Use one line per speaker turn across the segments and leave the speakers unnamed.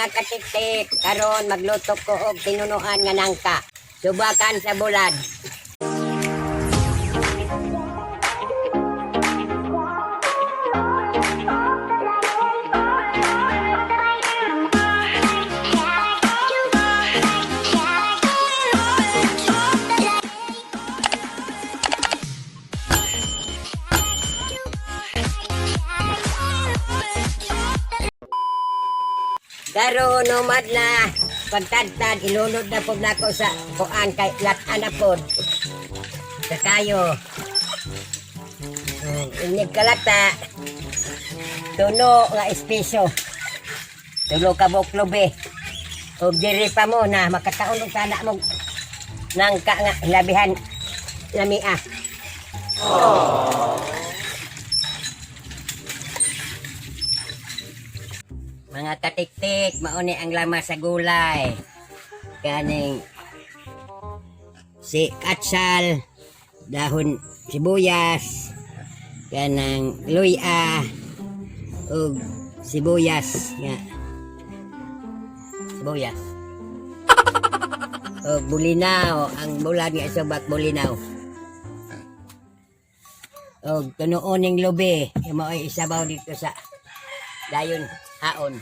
mga katiktik, karon magluto ko og tinunuan nga nangka. Subakan sa bulad. Karon numad na pagtadtad ilunod na pud nako sa kuan kay lat-an na pud. Sa kayo. Inig kalata. Tulo nga espeso. Tulo ka buklobe. Og diri pa mo na makataon og sana mo nangka nga labihan lamia. Mga katiktik, mauni ang lamas sa gulay. Kaning si katsal, dahon sibuyas, kanang luya, ug sibuyas nga. Sibuyas. Ug bulinaw, ang bulad nga subak bulinaw. Ug tunuoning lubi, mo ay isabaw dito sa dayon haon.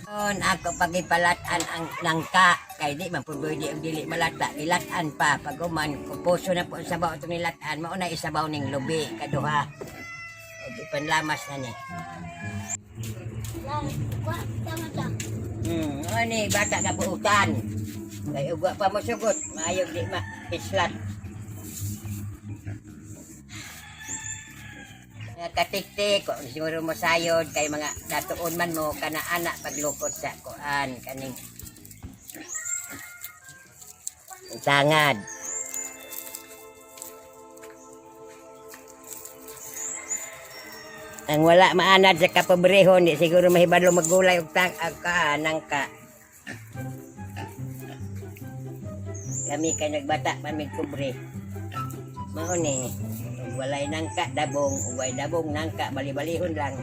Ako pagipalatan ang langka kay di man pud pwede og dili malata ilatan pa pag uman kupuso na po sabaw itong nilatan mao na isabaw ning lubi kaduha og ipanlamas na ni. Ani bata ka buutan kay ugwa pa mo sugot maayog di ma islat. Katiktik, kung siguro mo sayod, kay mga datuon man mo, kana anak paglukot sa kuan, kaning tangad. Ang wala maanad sa kapabrehon, di siguro mahibalo maggulay og nangka. Kami kay nagbata pamig kubre. Mao ni. Walay nangka dabong, uway dabong nangka bali-balihon lang.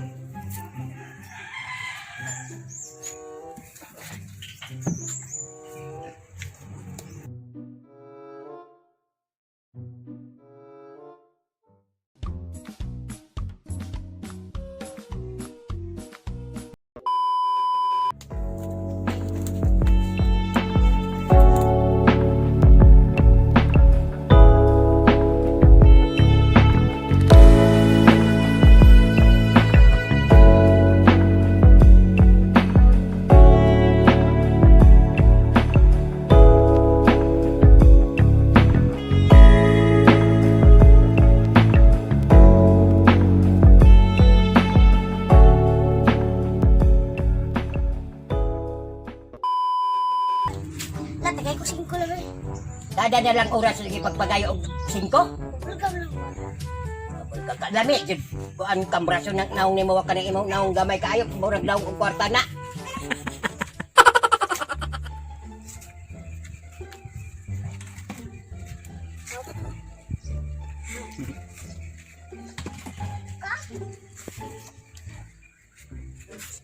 Tagay ko 5 lang.
Kada na lang oras lagi pagpagayo og 5. Lami jud kuan kambraso nang naong nimo wa kanang imong naong gamay kaayo murag daw og kwarta na.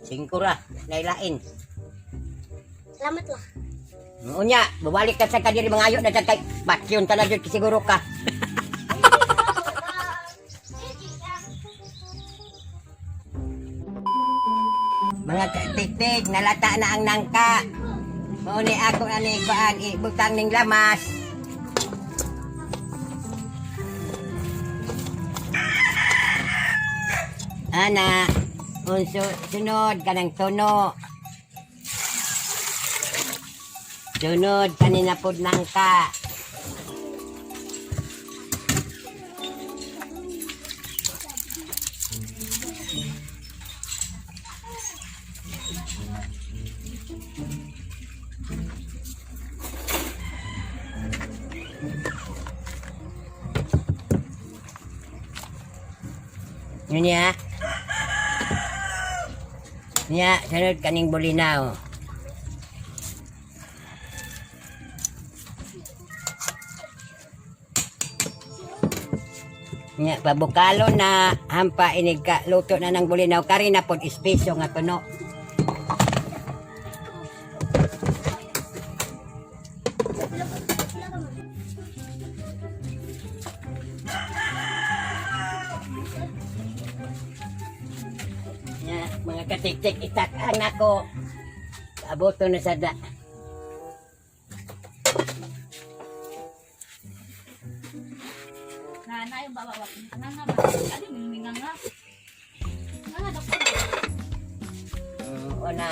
Singkura, lailain.
Salamat lah.
Unya, babalik ka sa kadiri mangayo na dyan kay Batyon ka na dyan siguro ka. Mga katiktik, nalata na ang nangka. Mauni ako ani kuan ibutang ning lamas. Ana, sunod kanang tuno. Sunod kanina pod nangka. Yun ya. Nya, sunod kaning bulinaw. Nya, pabukalo na hampa inig ka luto na ng bulinaw kari na pod espeso nga tuno. Mga katik-tik itak-ang ako. Aboto na sa da.
Nanay, bawa nana ba? Ano minga nga? Nana dako.
Una.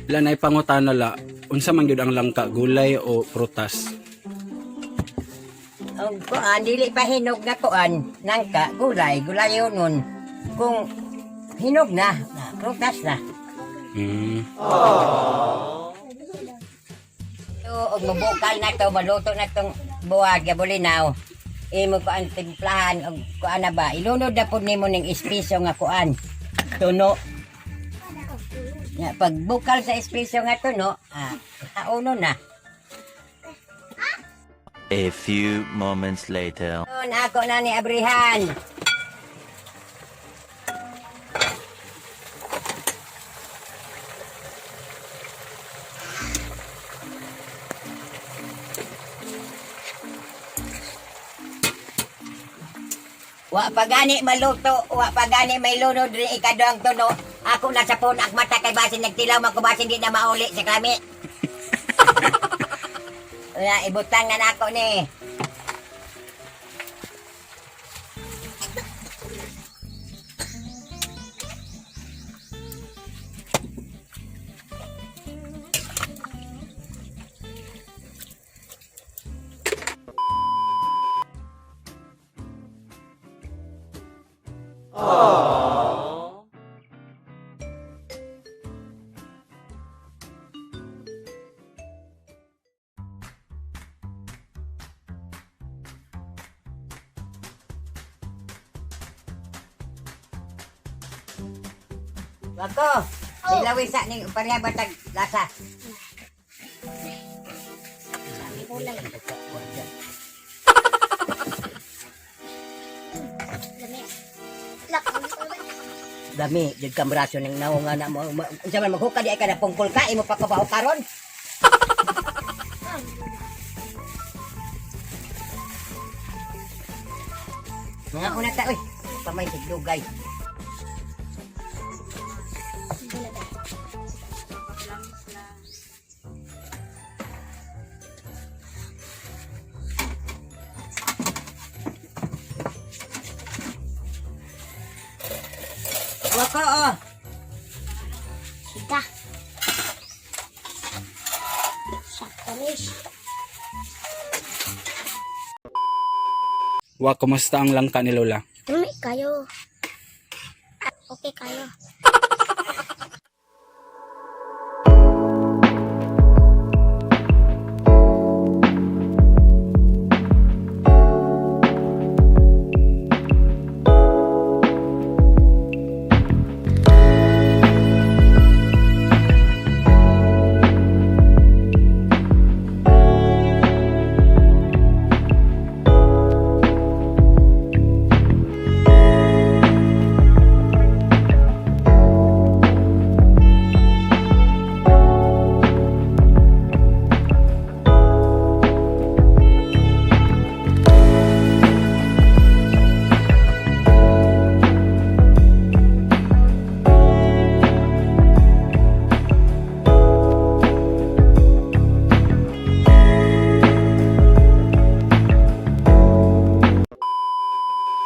Lanay pangutana la, unsa man gyud ang langka, gulay o prutas?
Ang kuan, dili pa hinog na kuan. Nangka, gulay yun nun. Kung hinog na, prutas na. So, og mabukal na to, maluto na tong buwag, gabulinaw. Imo ko ang timplahan, og kuan na ba? Ilunod na po nimo ng espeso nga kuan. Tuno. Ya, pag bukal sa espeso nga tuno, kauno na.
A few moments later.
Nun, ako na ni Abrihan. Wa pa gani maluto, wa pa gani may lunod rin ikaduang tuno. Ako na sa punak mata kay basin nagtilaw man ko basin di na mauli sa klami. Wala, ibutang na nako ni. Wako, dilawin sa ning pareha batag lasa.
Kulay. Dami. Lak,
Dami, jud kang braso ning naong nga na mo. Unsa man maghukad di ay ka na pungkol ka, imo pa kabaho karon. Mga una ta, uy. Pamay tigdugay. Wako, oh.
Sika. Saktanis.
Wa, kumusta ang langka ni Lola?
Dami kayo. Okay kayo.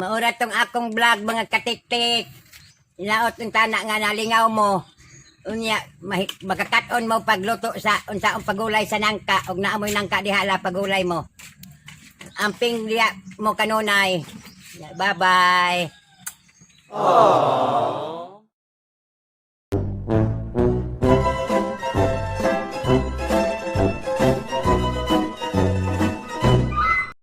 Maura tong akong vlog mga katik-tik. Inaot ng tana nga nalingaw mo. Unya magkakat-on mo pagluto sa unsaong pagulay sa nangka ug naamoy nangka dihala pagulay mo. Amping diya mo kanunay. Bye-bye.